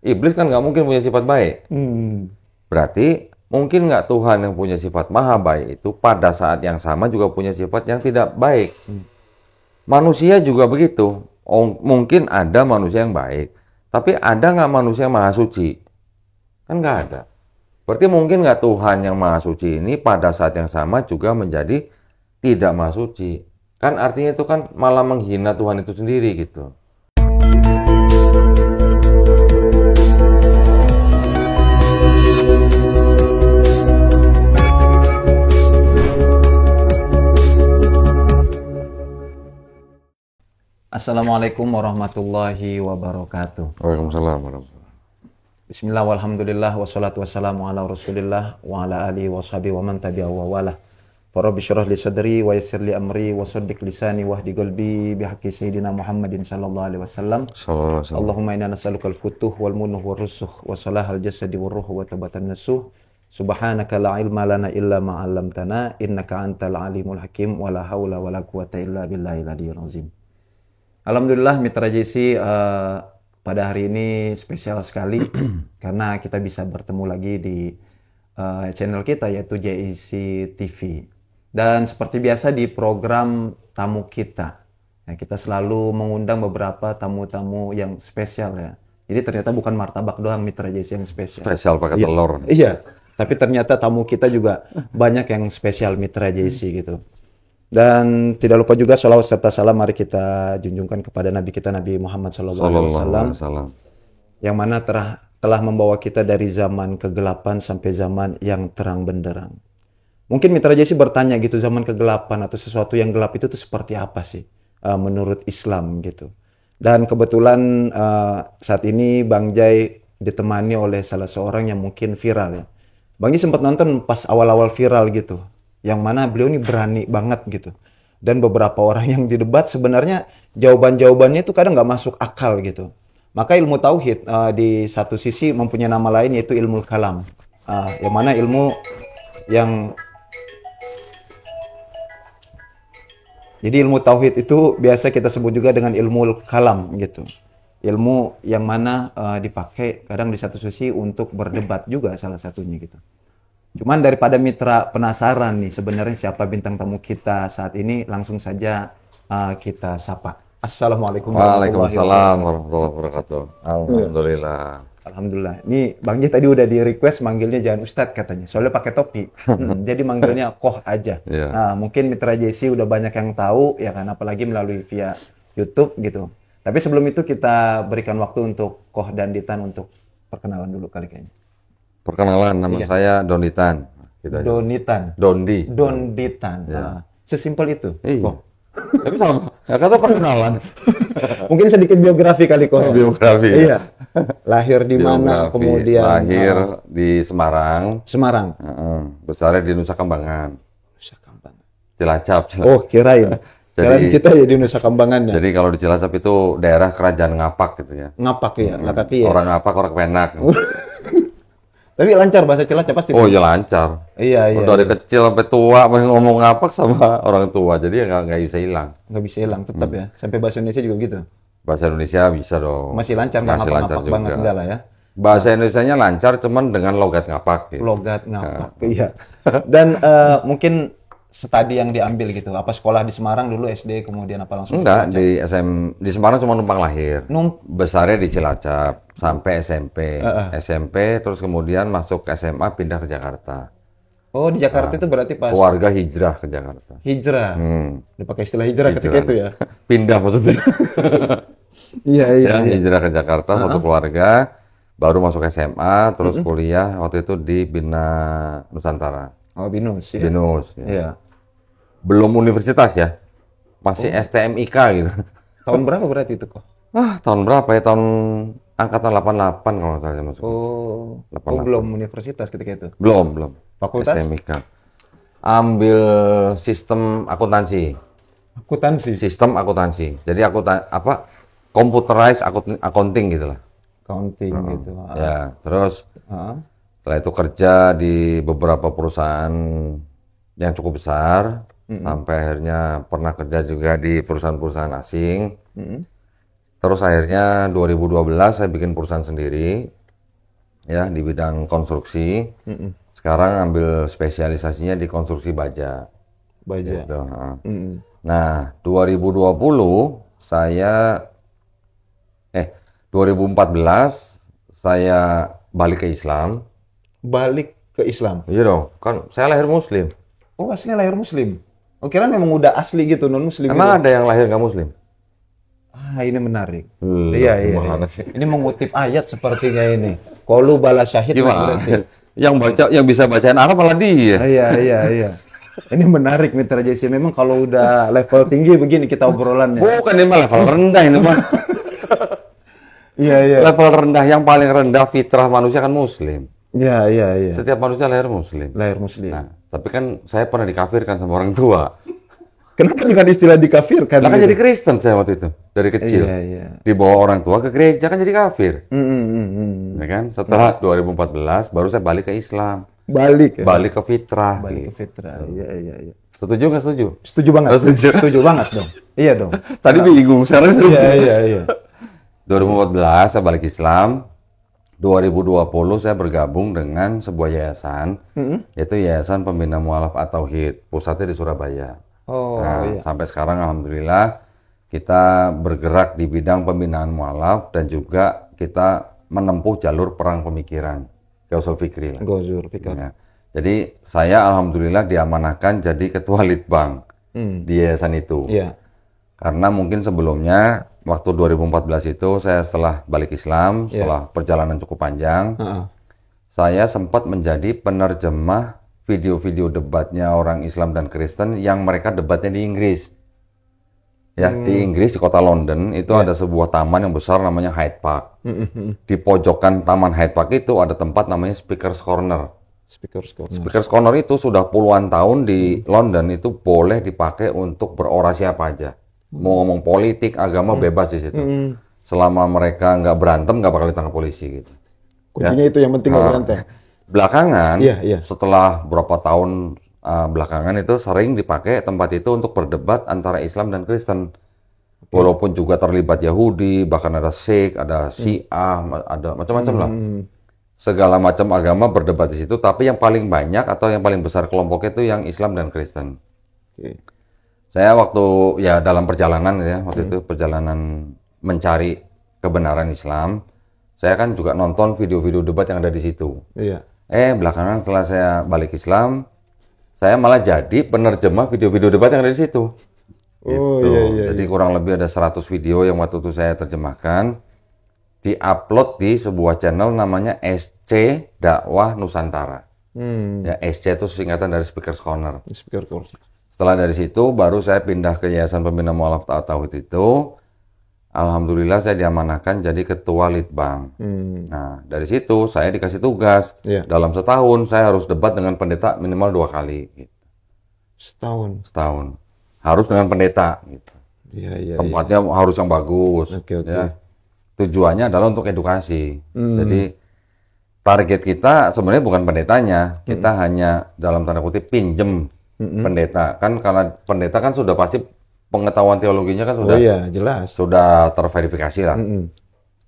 Iblis kan nggak mungkin punya sifat baik. Berarti mungkin nggak Tuhan yang punya sifat maha baik itu pada saat yang sama juga punya sifat yang tidak baik. Manusia juga begitu. Mungkin ada manusia yang baik, tapi ada nggak manusia yang maha suci? Kan nggak ada. Berarti mungkin nggak Tuhan yang maha suci ini pada saat yang sama juga menjadi tidak maha suci. Kan artinya itu kan malah menghina Tuhan itu sendiri gitu. Assalamualaikum warahmatullahi wabarakatuh. Waalaikumsalam warahmatullahi. Bismillah walhamdulillah wassalatu wassalamu ala rasulillah wa ala alihi wa sahbihi wa man tabi'ahu wa wala. Rabbi syrah li sadri wa yassir li amri wa saddiq lisani wahdi qalbi bihaqqi sayyidina Muhammadin sallallahu alaihi wasallam. Allahumma inna nas'aluka al-futuh wal munuh wal rusuh wa salahal jasadi wal ruh wa tabatan nasuh. Subhanaka la ilma lana illa ma 'allamtana innaka antal alimul hakim wa la haula wa la quwata illa billahil aliyyil azim. Alhamdulillah Mitra JC pada hari ini spesial sekali karena kita bisa bertemu lagi di channel kita yaitu JC TV. Dan seperti biasa di program tamu kita, ya, kita selalu mengundang beberapa tamu-tamu yang spesial ya. Jadi ternyata bukan martabak doang Mitra JC yang spesial. Spesial pakai telur. Iya, tapi ternyata tamu kita juga banyak yang spesial Mitra JC gitu. Dan tidak lupa juga sholawat serta salam mari kita junjungkan kepada Nabi kita Nabi Muhammad SAW yang mana telah membawa kita dari zaman kegelapan sampai zaman yang terang benderang. Mungkin Mitra JC bertanya gitu, zaman kegelapan atau sesuatu yang gelap itu tuh seperti apa sih menurut Islam gitu. Dan kebetulan saat ini Bang Jai ditemani oleh salah seorang yang mungkin viral ya. Bang Jai sempat nonton pas awal-awal viral gitu. Yang mana beliau ini berani banget gitu. Dan beberapa orang yang didebat sebenarnya jawaban-jawabannya itu kadang nggak masuk akal gitu. Maka ilmu tauhid di satu sisi mempunyai nama lain yaitu ilmu kalam. Yang mana ilmu yang... Jadi ilmu tauhid itu biasa kita sebut juga dengan ilmu kalam gitu. Ilmu yang mana dipakai kadang di satu sisi untuk berdebat juga salah satunya gitu. Cuman daripada Mitra penasaran nih sebenarnya siapa bintang tamu kita saat ini, langsung saja kita sapa. Assalamualaikum Waalaikumsalam warahmatullahi wabarakatuh. Alhamdulillah. Alhamdulillah. Ini Bang Ji tadi udah di request manggilnya jangan Ustadz katanya. Soalnya pakai topi. Jadi manggilnya Koh aja. Yeah. Nah, mungkin Mitra JC udah banyak yang tahu ya kan, apalagi melalui via YouTube gitu. Tapi sebelum itu kita berikan waktu untuk Koh dan Ditan untuk perkenalan dulu kali kayaknya. Perkenalan, nama saya Donditan. Gitu aja. Donitan. Dondi. Donditan. Ya. Sesimpel itu. Iya. Kok. Tapi sama, ya kata perkenalan. Mungkin sedikit biografi kali kok. Biografi. Iya. Lahir di mana, kemudian lahir di Semarang. Semarang. Besarnya di Nusa Kambangan. Nusa Kambangan. Cilacap. Oh, kirain. Kirain kita ya di Nusa Kambangan ya. Jadi kalau di Cilacap itu daerah kerajaan Ngapak gitu ya. Ngapak ya, Lakati ya. Orang Ngapak, orang Penak. Tapi lancar bahasa Cilacap pasti. Oh iya lancar. Iya. Dari kecil sampai tua masih ngomong Ngapak sama orang tua, jadi ya nggak bisa hilang. Nggak bisa hilang tetap ya. Sampai bahasa Indonesia juga gitu. Bahasa Indonesia bisa dong. Masih lancar nggak ngapak-ngapak banget enggak lah ya. Bahasa Indonesianya lancar cuman dengan logat Ngapak gitu. Logat Ngapak. Iya. Dan mungkin studi yang diambil gitu. Apa sekolah di Semarang dulu SD kemudian apa langsung? Enggak, di Semarang cuma numpang lahir. Besarnya di Cilacap sampai SMP. SMP terus kemudian masuk SMA pindah ke Jakarta. Oh, di Jakarta itu berarti pas keluarga hijrah ke Jakarta. Hijrah. Dipakai istilah hijrah ketika itu ya. Pindah maksudnya. Iya. Hijrah ke Jakarta satu keluarga, baru masuk SMA, terus kuliah waktu itu di Bina Nusantara. Oh, Binus ya. Binus. Ya. Iya. Belum universitas ya. Masih STMIK gitu. Tahun berapa berarti itu kok? Tahun berapa ya? Tahun angkatan 88 kalau nggak salah masuk. Oh, 88. Belum universitas ketika itu? Belum. Fakultas? STMIK. Ambil sistem akuntansi. Sistem akuntansi. Jadi computerized accounting gitu lah. Accounting gitu. Ya, terus setelah itu kerja di beberapa perusahaan yang cukup besar, sampai akhirnya pernah kerja juga di perusahaan-perusahaan asing. Terus akhirnya 2012 saya bikin perusahaan sendiri, ya di bidang konstruksi. Sekarang ambil spesialisasinya di konstruksi baja. Baja. Gitu. Nah, 2020 saya 2014 saya balik ke Islam. Balik ke Islam. Iya dong, kan saya lahir Muslim. Oh, aslinya lahir Muslim. Oh, kira memang udah asli gitu non Muslim. Emang ada yang lahir nggak Muslim? Ah, ini menarik. Iya. Ini mengutip ayat sepertinya ini. Qalu bala syahid. Gimana? Yang bisa bacain Arab malah dia. Iya. Ini menarik Mitra JC. Memang kalau udah level tinggi begini kita obrolannya. Bukan, ini mah level rendah ini mah. Iya. Level rendah, yang paling rendah fitrah manusia kan Muslim. Iya. Setiap manusia lahir Muslim. Lahir Muslim. Nah, tapi kan saya pernah dikafirkan sama orang tua. Kenapa dengan istilah dikafirkan? Lah kan jadi Kristen saya waktu itu dari kecil. Iya. Dibawa orang tua ke gereja kan jadi kafir. Ya kan? Setelah 2014 baru saya balik ke Islam. Balik ke fitrah. Balik ke fitrah. Iya. Setuju nggak setuju? Setuju banget. Setuju banget dong. Iya dong. Tadi bingung, sekarang setuju. Iya. 2014 saya balik Islam. 2020 saya bergabung dengan sebuah yayasan, yaitu Yayasan Pembina Mu'alaf At-Tauhid, pusatnya di Surabaya. Iya. Sampai sekarang alhamdulillah kita bergerak di bidang pembinaan mu'alaf dan juga kita menempuh jalur perang pemikiran, Ghazul Fikri lah. Ghazul Fikri. Ya. Jadi saya alhamdulillah diamanahkan jadi ketua litbang di yayasan itu. Iya. Karena mungkin sebelumnya waktu 2014 itu saya setelah balik Islam, setelah perjalanan cukup panjang, saya sempat menjadi penerjemah video-video debatnya orang Islam dan Kristen yang mereka debatnya di Inggris. Ya, di Inggris, di kota London, itu ada sebuah taman yang besar namanya Hyde Park. Di pojokan taman Hyde Park itu ada tempat namanya Speaker's Corner. Speaker's Corner itu sudah puluhan tahun di London itu boleh dipakai untuk berorasi apa aja. Mau ngomong politik, agama bebas di situ. Selama mereka nggak berantem, nggak bakal ditangkap polisi gitu. Kuncinya itu yang penting nggak berantem. Belakangan, Iya. setelah beberapa tahun belakangan itu sering dipakai tempat itu untuk berdebat antara Islam dan Kristen. Walaupun juga terlibat Yahudi, bahkan ada Sikh, ada Syiah, ada macam-macam lah. Segala macam agama berdebat di situ, tapi yang paling banyak atau yang paling besar kelompoknya itu yang Islam dan Kristen. Saya waktu ya dalam perjalanan ya, waktu itu perjalanan mencari kebenaran Islam, saya kan juga nonton video-video debat yang ada di situ. Iya. Belakangan setelah saya balik Islam, saya malah jadi penerjemah video-video debat yang ada di situ. Iya. Jadi kurang lebih ada 100 video yang waktu itu saya terjemahkan, di-upload di sebuah channel namanya SC Dakwah Nusantara. Ya, SC itu singkatan dari Speaker's Corner. Setelah dari situ, baru saya pindah ke Yayasan Pembina Mu'alaf At-Tauhid itu. Alhamdulillah saya diamanahkan jadi ketua litbang. Nah, dari situ saya dikasih tugas. Dalam setahun saya harus debat dengan pendeta minimal 2 kali. Gitu. Setahun. Harus dengan pendeta. Gitu. Tempatnya harus yang bagus. Ya. Tujuannya adalah untuk edukasi. Jadi target kita sebenarnya bukan pendetanya. Kita hanya dalam tanda kutip pinjem pendeta. Kan karena pendeta kan sudah pasti pengetahuan teologinya kan sudah jelas. Sudah terverifikasi lah.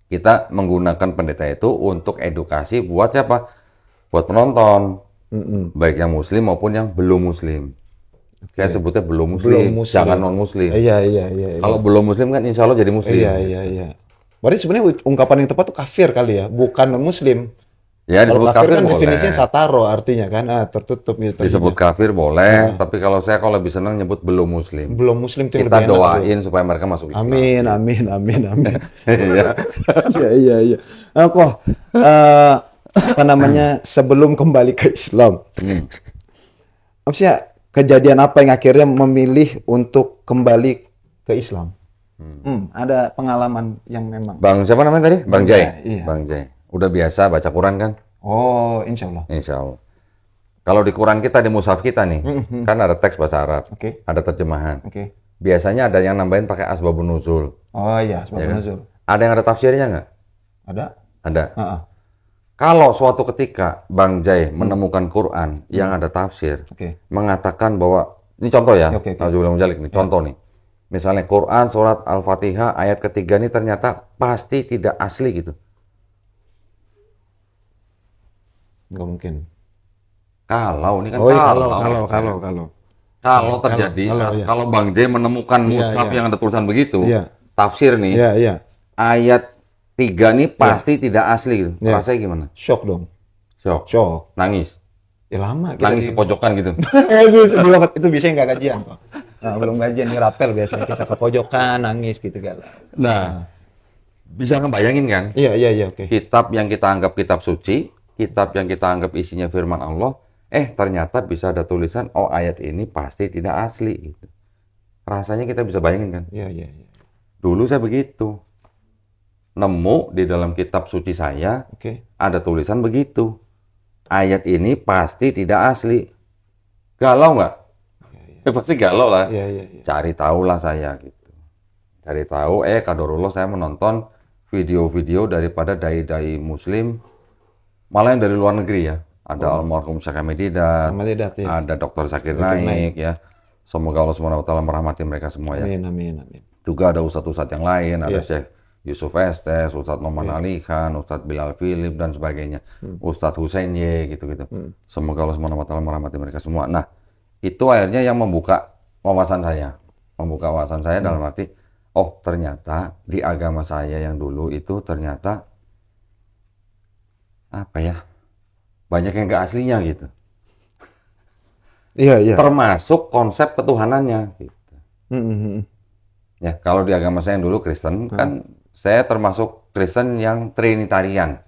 Kita menggunakan pendeta itu untuk edukasi buat siapa? Buat penonton. Baik yang muslim maupun yang belum muslim. Saya sebutnya belum muslim, jangan non muslim. Iya. Kalau belum muslim kan insya Allah jadi muslim. Iya. Berarti sebenarnya ungkapan yang tepat tuh kafir kali ya, bukan non muslim. Ya, disebut kafir kan boleh. Definisinya sataro artinya kan, tertutup gitu. Disebut kafir boleh, tapi kalau saya lebih senang nyebut belum muslim. Belum muslim itu kita doain supaya mereka masuk Islam. Amin. Iya. Iya. Apa namanya, sebelum kembali ke Islam. Apa sih kejadian apa yang akhirnya memilih untuk kembali ke Islam? Ada pengalaman yang memang. Bang siapa namanya tadi? Bang Jai. Iya. Bang Jai. Udah biasa baca Quran kan? Oh, insya Allah. Kalau di Quran kita, di mushaf kita nih, kan ada teks bahasa Arab, ada terjemahan. Biasanya ada yang nambahin pakai asbabun nuzul. Oh iya, asbabun nuzul. Ada yang ada tafsirnya nggak? Ada. Kalau suatu ketika Bang Jai menemukan Quran yang ada tafsir, mengatakan bahwa, ini contoh ya, contoh nih, Misalnya Quran surat Al-Fatihah ayat ketiga ini ternyata pasti tidak asli gitu. Nggak mungkin. Kalau ini kan Oh iya, kalau terjadi, iya. kalau Bang J menemukan Iya, mushaf iya. yang ada tulisan begitu, Iya. tafsir nih, Iya, iya. ayat 3 nih pasti tidak asli gitu. Iya. Rasanya gimana? Shock dong. Shock. Shock. Nangis. Ya lama kita Nangis di pojokan gitu. sebelum itu biasanya nggak gajian kok. Nah, belum gajian nih rapel biasanya kita ke pojokan nangis gitu kan. Nah, bisa ngebayangin kan? Iya, oke. Kitab yang kita anggap kitab suci, kitab yang kita anggap isinya firman Allah, ternyata bisa ada tulisan, oh ayat ini pasti tidak asli gitu. Rasanya kita bisa bayangin kan? Iya. Dulu saya begitu. Nemu di dalam kitab suci saya, Oke. ada tulisan begitu. Ayat ini pasti tidak asli. Galau nggak? Ya, pasti galau lah. Iya. Cari tahu lah saya gitu. Cari tahu, kadarullah saya menonton video-video daripada dai-dai muslim, malah yang dari luar negeri ya. Ada almarhum Syekh Ahmad Didat, ya. ada Dr. Zakir Naik ya. Semoga Allah SWT merahmati mereka semua ya. Amin. Juga ada ustadz-ustadz yang lain, ada Iya. Syekh Yusuf Estes, Ustadz Noman Ali Khan, Ustadz Bilal Philip dan sebagainya. Ustadz Hussein Y gitu-gitu. Semoga Allah SWT merahmati mereka semua. Nah, itu akhirnya yang membuka wawasan saya. Membuka wawasan saya dalam arti, oh ternyata di agama saya yang dulu itu ternyata apa ya? Banyak yang nggak aslinya gitu. Iya. Termasuk konsep ketuhanannya gitu. Ya, kalau di agama saya yang dulu Kristen kan saya termasuk Kristen yang Trinitarian.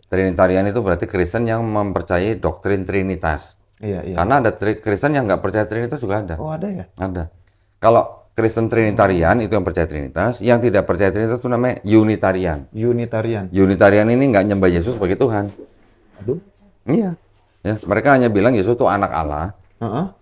Trinitarian itu berarti Kristen yang mempercayai doktrin Trinitas. Iya. Karena ada Kristen yang nggak percaya Trinitas juga ada. Oh, ada ya? Ada. Kalau Kristen Trinitarian itu yang percaya Trinitas, yang tidak percaya Trinitas itu namanya Unitarian. Unitarian ini nggak nyembah Yesus sebagai Tuhan. Aduh. Iya. Ya, mereka hanya bilang Yesus itu anak Allah,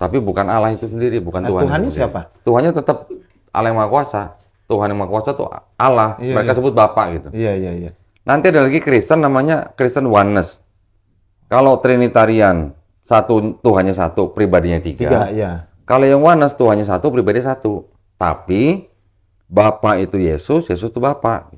tapi bukan Allah itu sendiri, bukan Tuhan. Tuhannya siapa? Tuhannya tetap Allah yang Maha Kuasa. Tuhan yang Maha Kuasa itu Allah. Iya, mereka sebut Bapa gitu. Iya. Nanti ada lagi Kristen namanya Kristen Oneness. Kalau Trinitarian, Tuhannya satu, pribadinya tiga. Iya. Kalau yang Oneness, Tuhannya satu, pribadi satu. Tapi Bapa itu Yesus, Yesus itu Bapa.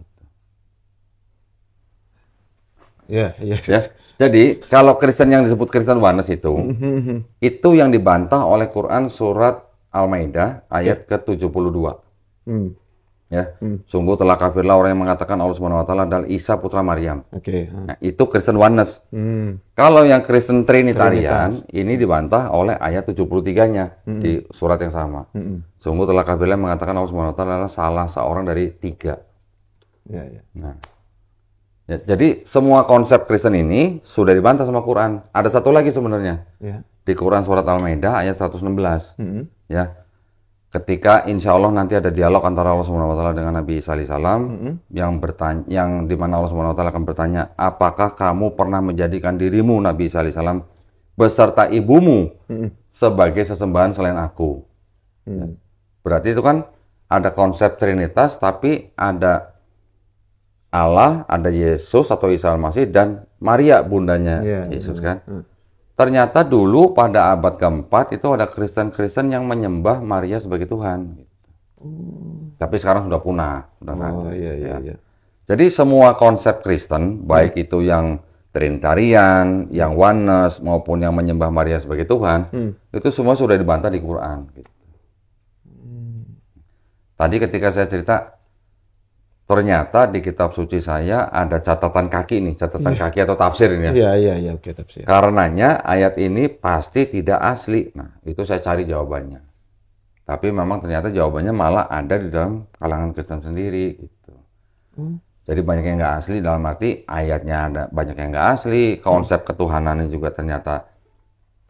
Iya. Ya. Jadi kalau Kristen yang disebut Kristen Oneness itu yang dibantah oleh Quran surat Al-Maidah ayat ke-72. Ya, sungguh telah kafirlah orang yang mengatakan Allah Subhanahu wa taala adalah Isa putra Maryam. Oke. Nah, itu Kristen Oneness. Kalau yang Kristen Trinitarian ini dibantah oleh ayat 73-nya di surat yang sama. Sungguh telah kafirlah yang mengatakan Allah Subhanahu wa taala adalah salah seorang dari tiga. Iya. Nah, ya, jadi semua konsep Kristen ini sudah dibantah sama Quran. Ada satu lagi sebenarnya. Ya. Di Quran surat Al-Maidah ayat 116. Ya. Ketika insya Allah nanti ada dialog antara Allah Subhanahu wa taala dengan Nabi Isa alaihi salam yang di mana Allah Subhanahu wa taala akan bertanya, "Apakah kamu pernah menjadikan dirimu Nabi Isa alaihi salam beserta ibumu sebagai sesembahan selain aku?" Ya. Berarti itu kan ada konsep Trinitas tapi ada Allah, ada Yesus atau Isa Al-Masih dan Maria bundanya Yesus kan. Ternyata dulu pada abad keempat itu ada Kristen-Kristen yang menyembah Maria sebagai Tuhan. Tapi sekarang sudah punah. Iya. Jadi semua konsep Kristen, baik itu yang Trinitarian, yang Oneness, maupun yang menyembah Maria sebagai Tuhan, itu semua sudah dibantah di Quran. Gitu. Tadi ketika saya cerita, ternyata di kitab suci saya ada catatan kaki nih, kaki atau tafsir ini ya. Iya, oke, tafsir. Karenanya ayat ini pasti tidak asli. Nah, itu saya cari jawabannya. Tapi memang ternyata jawabannya malah ada di dalam kalangan Kristen sendiri gitu. Jadi banyak yang nggak asli dalam arti ayatnya ada banyak yang nggak asli, konsep ketuhanannya juga ternyata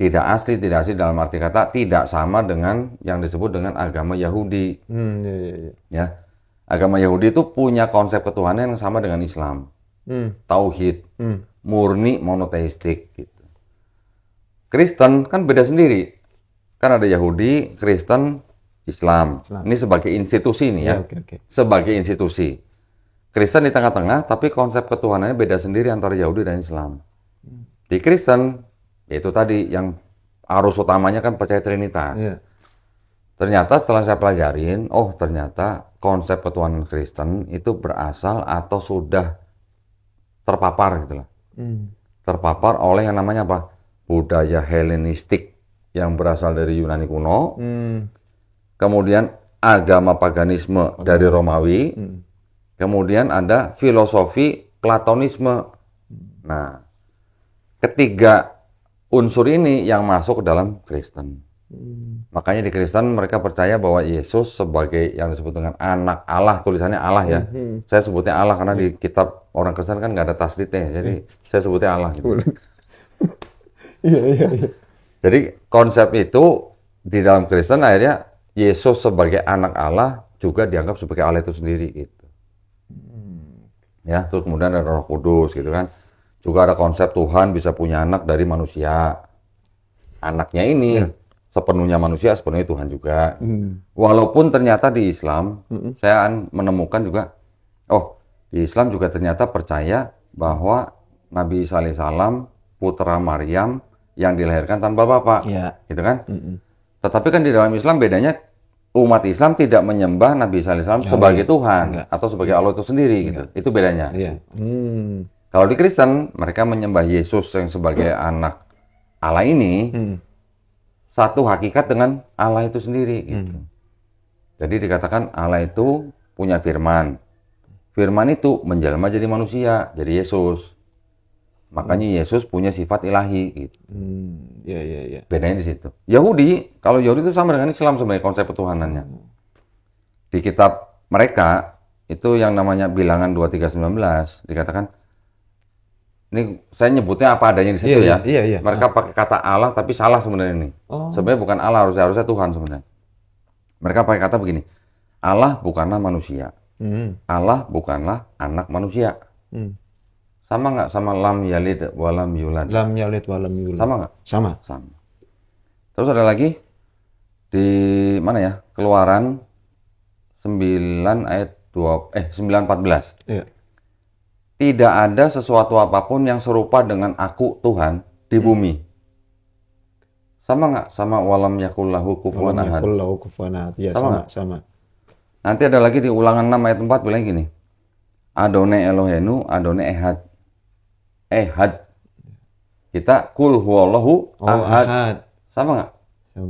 tidak asli dalam arti kata tidak sama dengan yang disebut dengan agama Yahudi. Iya. Ya. Agama Yahudi itu punya konsep ketuhanan yang sama dengan Islam. Tauhid, murni monoteistik gitu. Kristen kan beda sendiri. Kan ada Yahudi, Kristen, Islam. Ini sebagai institusi nih ya. Oke. Sebagai institusi. Kristen di tengah-tengah, tapi konsep ketuhanannya beda sendiri antara Yahudi dan Islam. Di Kristen, yaitu tadi yang arus utamanya kan percaya Trinitas. Iya. Ternyata setelah saya pelajarin, oh ternyata konsep ketuhanan Kristen itu berasal atau sudah terpapar gitu lah. Terpapar oleh yang namanya apa? Budaya Helenistik yang berasal dari Yunani kuno. Kemudian agama paganisme dari Romawi. Kemudian ada filosofi Platonisme. Nah, ketiga unsur ini yang masuk ke dalam Kristen. Makanya di Kristen mereka percaya bahwa Yesus sebagai yang disebut dengan anak Allah, tulisannya Allah ya. Saya sebutnya Allah karena di kitab orang Kristen kan nggak ada tasdidnya, jadi saya sebutnya Allah. Gitu. Iya. Jadi konsep itu di dalam Kristen akhirnya Yesus sebagai anak Allah juga dianggap sebagai Allah itu sendiri gitu. Ya, terus kemudian ada Roh Kudus gitu kan. Juga ada konsep Tuhan bisa punya anak dari manusia. Anaknya ini sepenuhnya manusia, sepenuhnya Tuhan juga. Walaupun ternyata di Islam, saya menemukan juga, di Islam juga ternyata percaya bahwa Nabi Isa alaihissalam putra Maryam yang dilahirkan tanpa bapak, gitu kan? Tetapi kan di dalam Islam bedanya umat Islam tidak menyembah Nabi Isa alaihissalam sebagai Tuhan atau sebagai Allah itu sendiri, gitu. Itu bedanya. Kalau di Kristen mereka menyembah Yesus yang sebagai anak Allah ini. Satu hakikat dengan Allah itu sendiri gitu. Jadi dikatakan Allah itu punya firman. Firman itu menjelma jadi manusia, jadi Yesus. Makanya Yesus punya sifat ilahi gitu. Iya. Bedanya di situ. Yahudi, kalau Yahudi itu sama dengan Islam sebagai konsep ketuhanannya. Di kitab mereka itu yang namanya Bilangan 23:19 dikatakan, ini saya nyebutnya apa adanya di situ ya. Iya. Mereka pakai kata Allah tapi salah sebenarnya ini. Sebenarnya bukan Allah, harusnya Tuhan sebenarnya. Mereka pakai kata begini. Allah bukanlah manusia. Allah bukanlah anak manusia. Sama nggak sama lam yalid walam yulad? Lam yalid walam yulad. Sama nggak? Sama. Terus ada lagi di mana ya? Keluaran 9 ayat 9:14. Iya. Tidak ada sesuatu apapun yang serupa dengan aku Tuhan di bumi. Sama nggak? Sama walam yakullahu kufuwan ahad. Ya, sama. Nanti ada lagi di Ulangan 6 ayat 4 bilang gini. Adonai Elohenu, Adonai Ehad. Ehad. Kita kul huwallahu ahad. Sama nggak?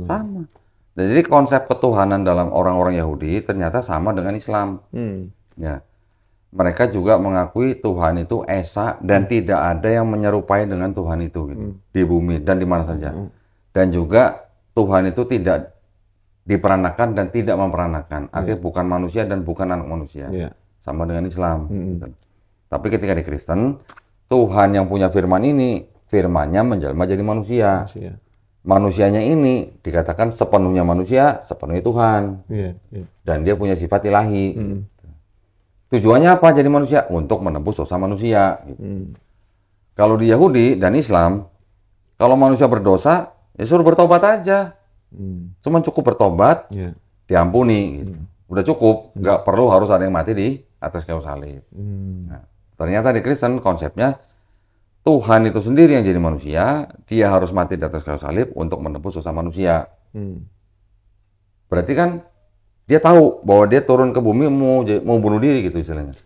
Sama. Jadi konsep ketuhanan dalam orang-orang Yahudi ternyata sama dengan Islam. Ya. Mereka juga mengakui Tuhan itu esa dan tidak ada yang menyerupai dengan Tuhan itu gitu, di bumi dan di mana saja. Dan juga Tuhan itu tidak diperanakan dan tidak memperanakan. Artinya bukan manusia dan bukan anak manusia. Sama dengan Islam. Gitu. Tapi ketika di Kristen, Tuhan yang punya firman ini, firmannya menjelma jadi manusia. Manusianya ini dikatakan sepenuhnya manusia, sepenuhnya Tuhan. Dan dia punya sifat ilahi. Tujuannya apa jadi manusia? Untuk menebus dosa manusia. Gitu. Kalau di Yahudi dan Islam, kalau manusia berdosa, ya suruh bertobat aja. Cuma cukup bertobat, diampuni. Gitu. Udah cukup, nggak perlu harus ada yang mati di atas kayu salib. Nah, ternyata di Kristen konsepnya, Tuhan itu sendiri yang jadi manusia, dia harus mati di atas kayu salib untuk menebus dosa manusia. Berarti kan, dia tahu bahwa dia turun ke bumi mau bunuh diri gitu istilahnya.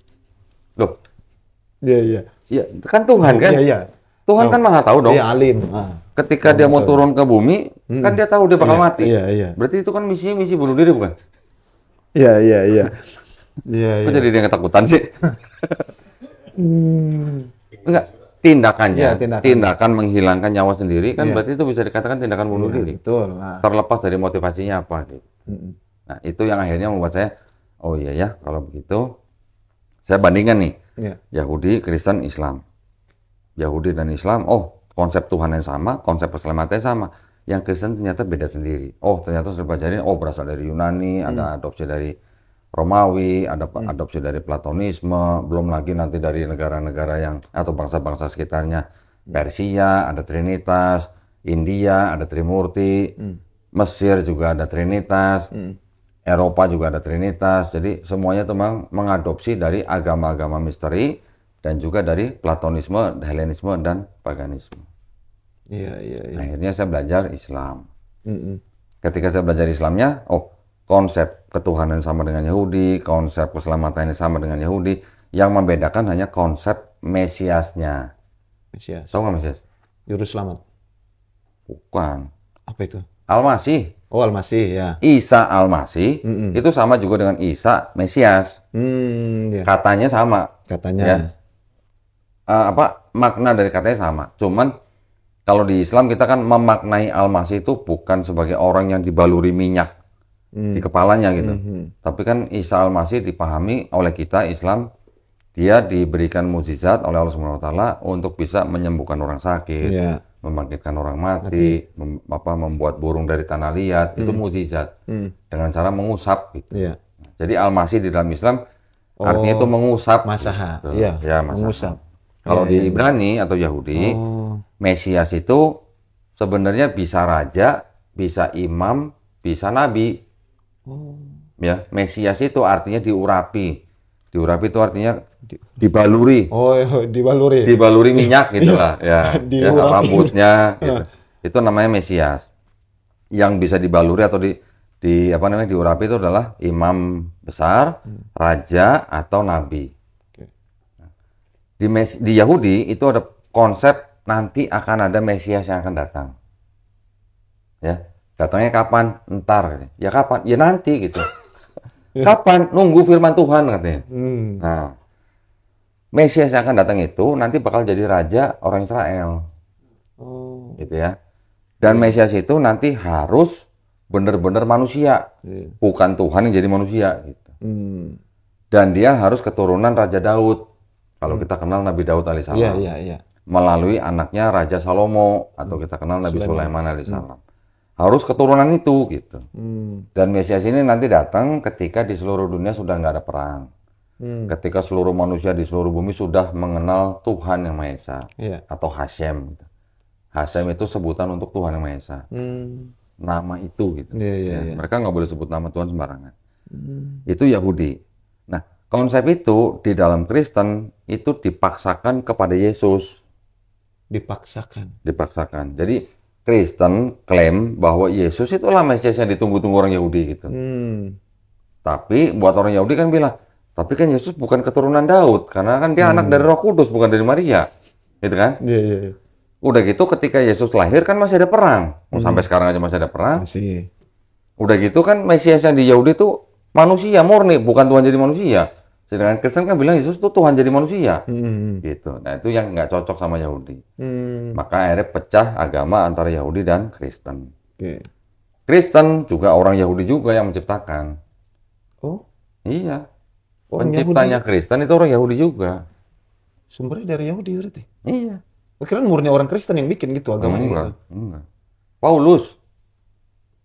Loh. Iya. Iya, kan Tuhan kan? Iya. Tuhan kan maha tahu dong. Dia alim. Ketika dia mau turun ke bumi, kan dia tahu dia bakal mati. Iya. Berarti itu kan misi bunuh diri bukan? Iya. Kok jadi dia ketakutan sih? Enggak. Tindakannya, tindakan menghilangkan nyawa sendiri kan berarti itu bisa dikatakan tindakan bunuh diri. Betul. Terlepas dari motivasinya apa gitu. Nah, itu yang akhirnya membuat saya, oh iya ya, kalau begitu, saya bandingkan nih, Yahudi, Kristen, Islam. Yahudi dan Islam, konsep Tuhan yang sama, konsep keselamatan sama. Yang Kristen ternyata beda sendiri. Ternyata saya pelajari, berasal dari Yunani, ada adopsi dari Romawi, ada adopsi dari Platonisme, belum lagi nanti dari negara-negara yang, atau bangsa-bangsa sekitarnya, Persia, ada Trinitas, India, ada Trimurti, Mesir juga ada Trinitas, Eropa juga ada Trinitas, jadi semuanya itu memang mengadopsi dari agama-agama misteri dan juga dari Platonisme, Helenisme, dan paganisme. Iya. Akhirnya saya belajar Islam. Ketika saya belajar Islamnya, konsep ketuhanan yang sama dengan Yahudi, konsep keselamatan yang sama dengan Yahudi. Yang membedakan hanya konsep Mesiasnya. Mesias. Tahu nggak Mesias? Juru selamat. Bukan. Apa itu? Al-Masih. Oh, Al-Masih, ya. Isa Al-Masih itu sama juga dengan Isa Mesias. Ya. Katanya sama. Katanya. Ya. Makna dari katanya sama. Cuman kalau di Islam kita kan memaknai Al-Masih itu bukan sebagai orang yang dibaluri minyak di kepalanya gitu. Tapi kan Isa Al-Masih dipahami oleh kita Islam, dia diberikan mukjizat oleh Allah Subhanahu wa taala untuk bisa menyembuhkan orang sakit, membangkitkan orang mati, membuat burung dari tanah liat, itu mukjizat. Dengan cara mengusap gitu. Jadi Al-Masih di dalam Islam artinya itu mengusap. Masaha. Gitu. Ya, mengusap. Kalau di Ibrani atau Yahudi, Mesias itu sebenarnya bisa raja, bisa imam, bisa nabi. Ya, Mesias itu artinya diurapi. Diurapi itu artinya dibaluri. Oh, dibaluri. Dibaluri minyak gitulah, ya. Ya, rambutnya gitu. Itu namanya Mesias. Yang bisa dibaluri atau diurapi itu adalah imam besar, raja atau nabi. Di Yahudi itu ada konsep nanti akan ada Mesias yang akan datang. Ya, datangnya kapan? Entar. Ya kapan? Ya nanti gitu. Kapan? Nunggu firman Tuhan katanya. Nah, Mesias yang akan datang itu nanti bakal jadi raja orang Israel. Gitu ya. Dan Mesias itu nanti harus benar-benar manusia. Bukan Tuhan yang jadi manusia gitu. Dan dia harus keturunan Raja Daud. Kalau kita kenal Nabi Daud alaihissalam. Melalui anaknya Raja Salomo atau kita kenal Nabi Sulaiman alaihissalam. Harus keturunan itu gitu. Dan Mesias ini nanti datang ketika di seluruh dunia sudah nggak ada perang. Ketika seluruh manusia di seluruh bumi sudah mengenal Tuhan yang Maha Esa atau Hashem. Hashem itu sebutan untuk Tuhan yang Maha Esa. Nama itu gitu. Mereka nggak boleh sebut nama Tuhan sembarangan. Itu Yahudi. Nah, konsep itu di dalam Kristen itu dipaksakan kepada Yesus. Dipaksakan. Jadi Kristen klaim bahwa Yesus itulah Mesias yang ditunggu-tunggu orang Yahudi gitu. Tapi buat orang Yahudi kan bilang, tapi kan Yesus bukan keturunan Daud karena kan dia anak dari Roh Kudus bukan dari Maria, gitu kan? Udah gitu ketika Yesus lahir kan masih ada perang. Sampai sekarang aja masih ada perang. Udah gitu kan Mesias yang di Yahudi itu manusia murni, bukan Tuhan jadi manusia. Sedangkan Kristen kan bilang Yesus itu Tuhan jadi manusia. Gitu. Nah, itu yang nggak cocok sama Yahudi. Maka akhirnya pecah agama antara Yahudi dan Kristen. Kristen juga orang Yahudi juga yang menciptakan. Oh? Iya. Penciptanya Kristen itu orang Yahudi juga. Sumbernya dari Yahudi berarti? Iya. Kira murni orang Kristen yang bikin gitu agamanya. Enggak. Paulus.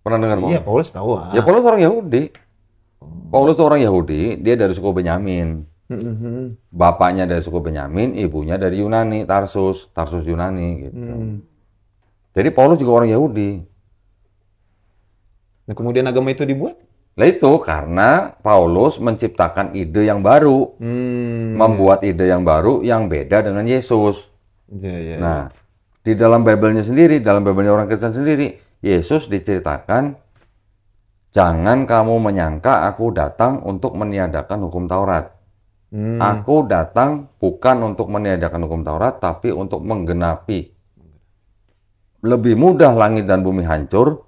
Pernah dengar Paulus? Iya, Paulus tahu. Ya, Paulus orang Yahudi. Paulus itu orang Yahudi, dia dari suku Benyamin. Bapaknya dari suku Benyamin, ibunya dari Yunani, Tarsus Yunani gitu. Jadi Paulus juga orang Yahudi. Nah, kemudian agama itu dibuat? Lah itu karena Paulus menciptakan ide yang baru. Membuat ide yang baru yang beda dengan Yesus. Nah, di dalam Bible-nya sendiri, dalam Bible-nya orang Kristen sendiri, Yesus diceritakan, jangan kamu menyangka aku datang untuk meniadakan hukum Taurat. Aku datang bukan untuk meniadakan hukum Taurat, tapi untuk menggenapi. Lebih mudah langit dan bumi hancur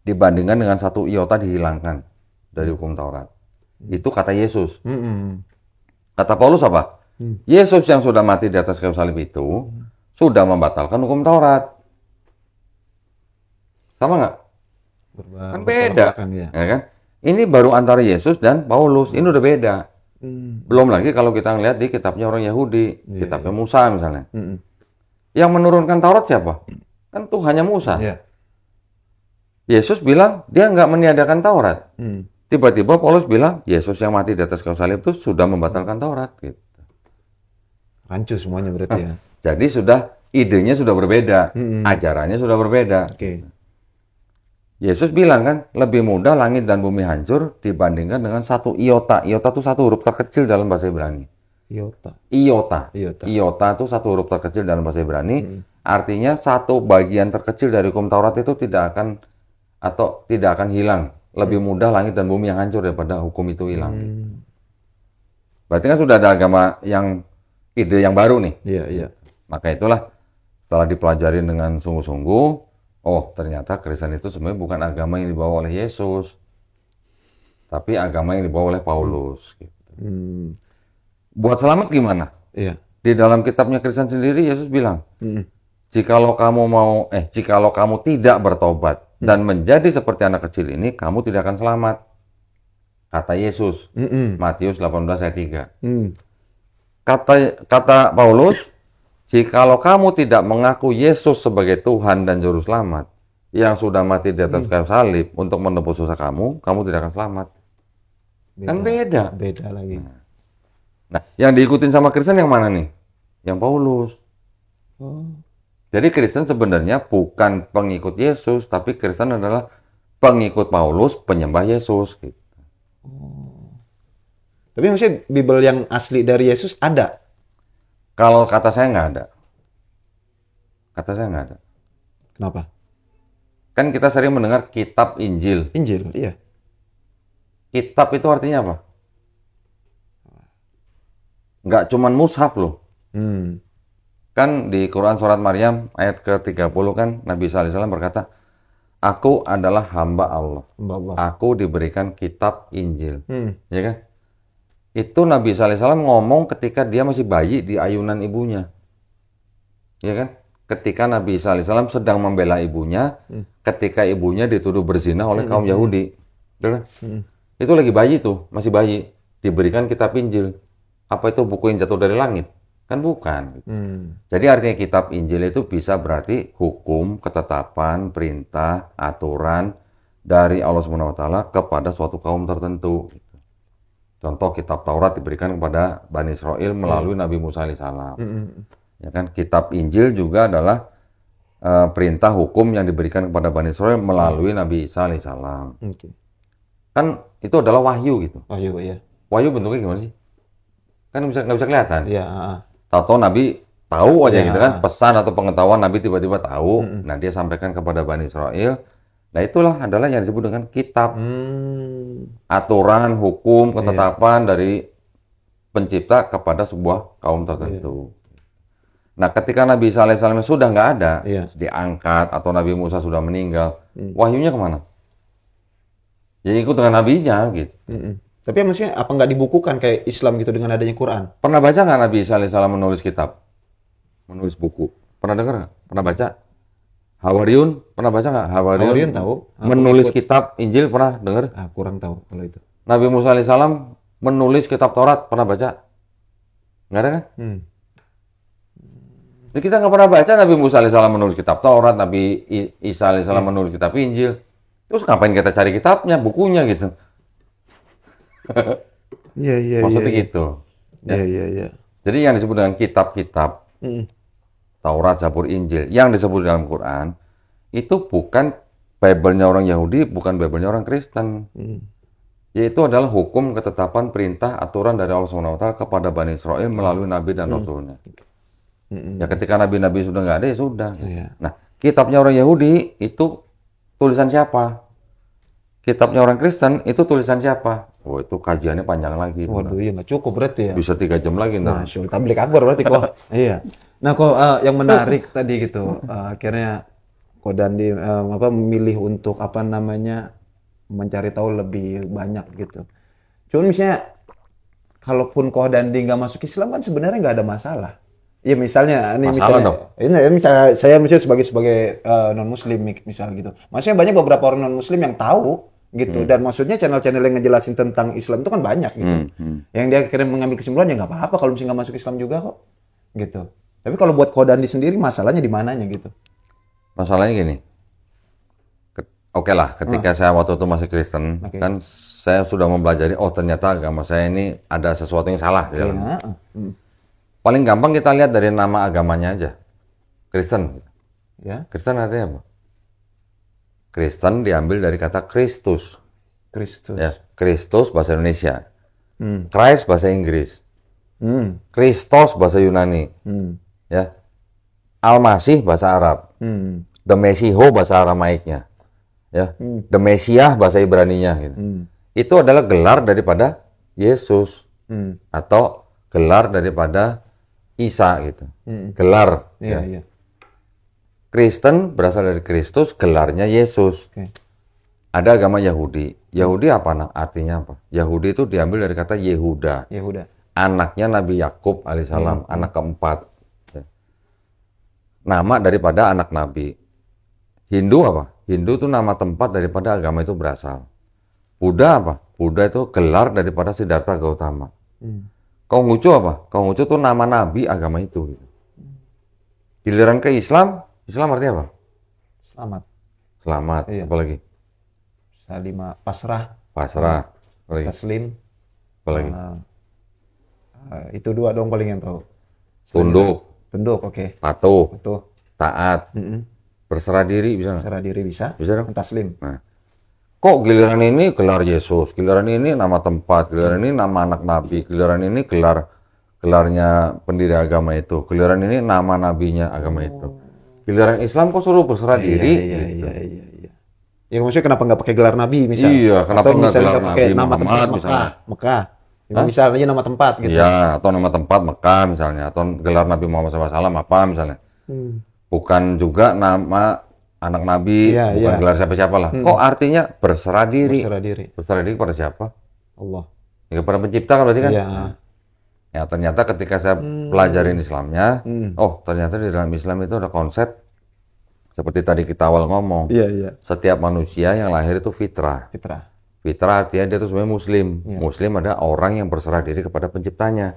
dibandingkan dengan satu iota dihilangkan dari hukum Taurat. Itu kata Yesus. Kata Paulus apa? Yesus yang sudah mati di atas kayu salib itu sudah membatalkan hukum Taurat. Sama nggak? Kan beda, ya kan? Ini baru antara Yesus dan Paulus. Ini udah beda. Belum lagi kalau kita ngeliat di kitabnya orang Yahudi, kitabnya Musa misalnya. Yang menurunkan Taurat siapa? Kan Tuhannya Musa. Yesus bilang dia nggak meniadakan Taurat. Tiba-tiba Paulus bilang Yesus yang mati di atas kayu salib itu sudah membatalkan Taurat. Gitu. Rancu semuanya berarti ya. Jadi idenya sudah berbeda, ajarannya sudah berbeda. Yesus bilang kan, lebih mudah langit dan bumi hancur dibandingkan dengan satu iota. Iota itu satu huruf terkecil dalam bahasa Ibrani. Iota itu satu huruf terkecil dalam bahasa Ibrani. Artinya satu bagian terkecil dari hukum Taurat itu tidak akan hilang lebih mudah langit dan bumi yang hancur daripada hukum itu hilang. Berarti kan sudah ada agama yang ide yang baru nih. Iya, iya. Maka itulah setelah dipelajari dengan sungguh-sungguh, oh ternyata Kristen itu sebenarnya bukan agama yang dibawa oleh Yesus, tapi agama yang dibawa oleh Paulus. Gitu. Buat selamat gimana? Iya. Di dalam kitabnya Kristen sendiri Yesus bilang, jikalau kamu tidak bertobat dan menjadi seperti anak kecil ini, kamu tidak akan selamat. Kata Yesus, Matius 18 ayat 3. Kata Paulus, jikalau kamu tidak mengaku Yesus sebagai Tuhan dan Juru Selamat, yang sudah mati di atas kayu salib untuk menebus dosa kamu tidak akan selamat. Kan beda. Beda lagi. Nah, yang diikutin sama Kristen yang mana nih? Yang Paulus. Jadi Kristen sebenarnya bukan pengikut Yesus, tapi Kristen adalah pengikut Paulus, penyembah Yesus. Gitu. Tapi maksudnya Bible yang asli dari Yesus ada? Kalau kata saya nggak ada. Kata saya nggak ada. Kenapa? Kan kita sering mendengar kitab Injil. Injil, iya. Kitab itu artinya apa? Nggak cuman mushaf loh. Kan di Quran surat Maryam ayat ke-30 kan Nabi SAW berkata, Aku adalah hamba Allah. Aku diberikan kitab Injil. Ya kan? Itu Nabi SAW ngomong ketika dia masih bayi di ayunan ibunya. Ya kan? Ketika Nabi SAW sedang membela ibunya, ketika ibunya dituduh berzina oleh kaum Yahudi. Itu lagi bayi tuh, masih bayi. Diberikan kitab Injil. Apa itu buku yang jatuh dari langit? Kan bukan. Jadi artinya kitab Injil itu bisa berarti hukum, ketetapan, perintah, aturan dari Allah SWT kepada suatu kaum tertentu. Contoh kitab Taurat diberikan kepada Bani Israel melalui Nabi Musa alaihissalam. Ya kan? Kitab Injil juga adalah perintah hukum yang diberikan kepada Bani Israel melalui Nabi Isa alaihissalam. Kan itu adalah wahyu gitu. Wahyu, iya. Wahyu bentuknya gimana sih? Kan nggak bisa kelihatan. Iya. Tahu Nabi tahu aja gitu kan, pesan atau pengetahuan Nabi tiba-tiba tahu. Nah dia sampaikan kepada Bani Israel. Nah itulah adalah yang disebut dengan kitab. Aturan, hukum, ketetapan dari pencipta kepada sebuah kaum tertentu. Nah ketika Nabi Isa alaihissalam sudah nggak ada, diangkat atau Nabi Musa sudah meninggal, wahyunya kemana? Ya ikut dengan nabinya gitu. Tapi maksudnya apa nggak dibukukan kayak Islam gitu dengan adanya Quran? Pernah baca nggak Nabi Isa alaihissalam menulis kitab? Menulis buku? Pernah dengar nggak? Pernah baca? Hawariyun, pernah baca nggak? Hawariyun tahu. Menulis kitab Injil, pernah dengar? Kurang tahu kalau itu. Nabi Musa alaihissalam menulis kitab Taurat, pernah baca? Nggak ada kan? Jadi kita nggak pernah baca Nabi Musa alaihissalam menulis kitab Taurat, Nabi Isa alaihissalam menulis kitab Injil. Terus ngapain kita cari kitabnya, bukunya gitu? Iya. Maksudnya gitu. Iya. Jadi yang disebut dengan kitab-kitab Taurat, Zabur, Injil yang disebut dalam Quran itu bukan Bible-nya orang Yahudi, bukan Bible-nya orang Kristen. Yaitu adalah hukum, ketetapan, perintah, aturan dari Allah SWT kepada Bani Israel melalui Nabi dan Rasulnya. Ya ketika Nabi-Nabi sudah nggak ada ya sudah. Nah kitabnya orang Yahudi itu tulisan siapa? Kitabnya orang Kristen itu tulisan siapa? Oh itu kajiannya panjang lagi. Waduh, iya nggak cukup berarti ya. Bisa 3 jam lagi. Nah, tablik akbar berarti kok. Iya. Nah, kok yang menarik tadi gitu, akhirnya kok Dandi memilih untuk mencari tahu lebih banyak gitu. Cuman misalnya, kalaupun kok Dandi nggak masuk Islam kan sebenarnya nggak ada masalah. Iya misalnya, misalnya saya sebagai non Muslim misal gitu. Maksudnya banyak beberapa orang non Muslim yang tahu gitu dan maksudnya channel-channel yang ngejelasin tentang Islam itu kan banyak gitu. Yang dia akhirnya mengambil kesimpulan ya nggak apa-apa kalau misalnya nggak masuk Islam juga kok gitu. Tapi kalau buat Kodandi sendiri masalahnya di mananya gitu? Masalahnya gini. Oke lah, ketika saya waktu itu masih Kristen, kan saya sudah mempelajari ternyata agama saya ini ada sesuatu yang salah di dalamnya. Paling gampang kita lihat dari nama agamanya aja. Kristen. Ya. Kristen artinya apa? Kristen diambil dari kata Kristus. Ya, Kristus bahasa Indonesia. Christ bahasa Inggris. Kristos bahasa Yunani. Ya. Al-Masih bahasa Arab. The Mesiho bahasa Aramaiknya. ya. The Messiah bahasa Ibraninya gitu. Itu adalah gelar daripada Yesus atau gelar daripada Isa gitu. Gelar. Iya, ya. iya. Kristen berasal dari Kristus, gelarnya Yesus. Oke. Ada agama Yahudi. Yahudi apa artinya apa? Yahudi itu diambil dari kata Yehuda. Yehuda. Anaknya Nabi Yakub alaihissalam, anak keempat. Nama daripada anak Nabi. Hindu apa? Hindu itu nama tempat daripada agama itu berasal. Buddha apa? Buddha itu gelar daripada Siddhartha Gautama. Konghucu apa? Konghucu itu nama Nabi agama itu. Giliran ke Islam, Islam artinya apa? Selamat. Selamat. Iya. Apalagi? Salima, pasrah. Pasrah. Apalagi? Taslim. Apalagi? Itu dua dong paling yang tahu. Tunduk. Tunduk, oke. Patuh. Betul. Taat. Berserah diri bisa nggak? Serah diri bisa. Bisa dong? Taslim. Nah, kok giliran ini gelar Yesus, giliran ini nama tempat, giliran ini nama anak Nabi, giliran ini gelarnya pendiri agama itu, giliran ini nama nabinya agama itu. Giliran Islam kok suruh berserah diri? Gitu. Iya. Ya maksudnya kenapa nggak pakai gelar Nabi misalnya? Iya, kenapa atau nggak misalnya gelar nggak pakai Nabi nama Muhammad, tempat misalnya? Mekah. Ya, misalnya nama tempat gitu. Iya, atau nama tempat Mekah misalnya, atau gelar Nabi Muhammad SAW apa misalnya. Bukan juga nama anak Nabi, Iya, bukan iya. gelar siapa-siapa lah. Kok artinya berserah diri? Berserah diri. Berserah diri kepada siapa? Allah. Ya, kepada pencipta kan berarti kan? Iya. Ya, ternyata ketika saya pelajarin Islamnya, oh ternyata di dalam Islam itu ada konsep seperti tadi kita awal ngomong. Iya. Setiap manusia yang lahir itu fitrah. Fitrah. Fitrah artinya dia itu sebenarnya Muslim. Muslim ada orang yang berserah diri kepada penciptanya.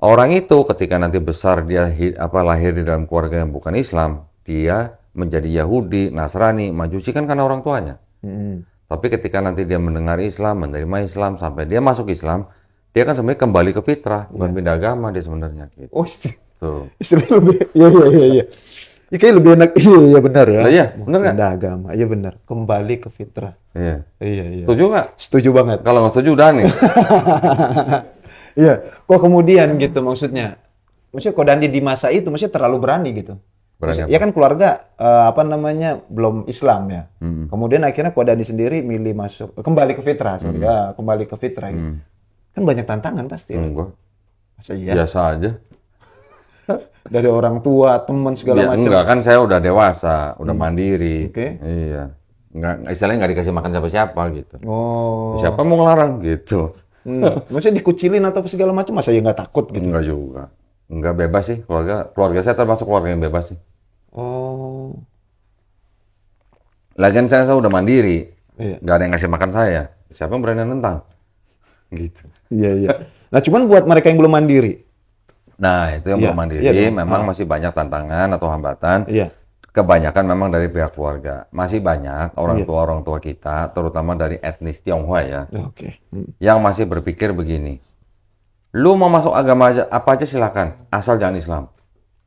Orang itu ketika nanti besar dia lahir di dalam keluarga yang bukan Islam, dia menjadi Yahudi, Nasrani, Majusi kan karena orang tuanya. Tapi ketika nanti dia mendengar Islam, menerima Islam, sampai dia masuk Islam, dia kan sebenarnya kembali ke fitrah, bukan pindah agama dia sebenarnya. Gitu. Oh, Tuh. istilahnya lebih. Iya. Ya, kayak lebih enak. Iya benar ya. Iya, benar nggak? Pindah agama. Iya benar. Kembali ke fitrah. Iya. Iya. Setuju nggak? Setuju banget. Kalau nggak setuju udah nih. Iya. Kok kemudian gitu maksudnya? Maksudnya kok Dandi di masa itu maksudnya terlalu berani gitu. Berani Ya kan keluarga belum Islam ya. Kemudian akhirnya kok Dandi sendiri milih masuk kembali ke fitrah. Ya, kembali ke fitrah gitu. Kan banyak tantangan pasti. Enggak. Masa iya? Biasa aja. Dari orang tua, teman segala macam. Enggak, kan saya udah dewasa, udah mandiri. Oke. Iya. Enggak, istilahnya nggak dikasih makan siapa-siapa gitu. Oh. Siapa mau ngelarang gitu? Maksudnya dikucilin atau segala macam, masa ya nggak takut gitu? Enggak juga. Enggak bebas sih, keluarga saya termasuk keluarga yang bebas sih. Oh. Lagian saya udah mandiri. Iya. Nggak ada yang ngasih makan saya. Siapa yang berani nentang? Gitu. Iya. Nah, cuman buat mereka yang belum mandiri. Nah, itu yang belum mandiri, memang masih banyak tantangan atau hambatan. Iya. Kebanyakan memang dari pihak keluarga. Masih banyak orang tua kita, terutama dari etnis Tionghoa ya, Oke. yang masih berpikir begini. Lu mau masuk agama apa aja silakan, asal jangan Islam.